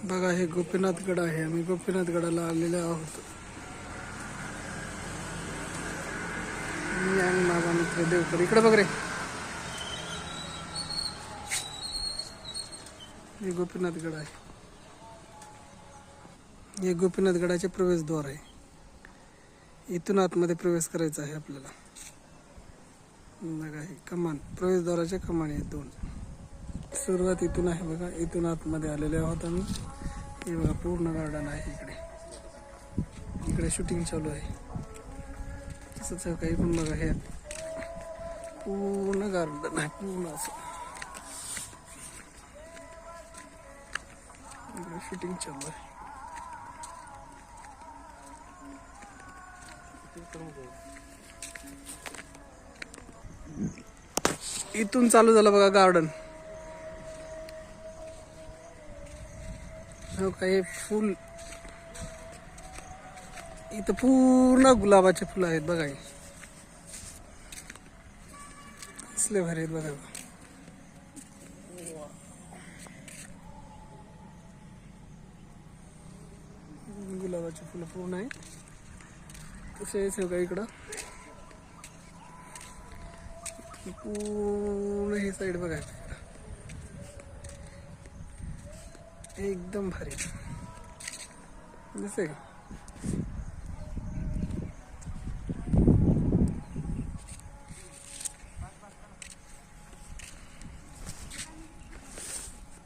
बघा हे गोपीनाथगड आहे. आम्ही गोपीनाथगडाला आलेलो आहोत. मी आणि माझा मित्र देवकर. इकडे बघ रे. हे गोपीनाथगड आहे. हे गोपीनाथगडाचे प्रवेशद्वार आहे. इथून आतमध्ये प्रवेश करायचा आहे आपल्याला. बघा हे कमान, प्रवेशद्वाराच्या कमानी आहेत 2. सुरुवात इथून आहे बघा. इथून आतमध्ये आलेले आहोत आम्ही. हे बघा पूर्ण गार्डन आहे इकडे. इकडे शूटिंग चालू आहे. तसंच काही पण बघा हे पूर्ण गार्डन आहे. पूर्ण असं इकडे शूटिंग चालू आहे. इथून चालू झालं बघा गार्डन. हो काही फुल इथं पूर्ण गुलाबाचे फुलं आहेत बघा. कसले भारी आहेत बघा. गुलाबाचे फुलं पूर्ण आहे. तसेच बघा इकडं पूर्ण ही साईड बघा. एकदम भारी दिसतंय का.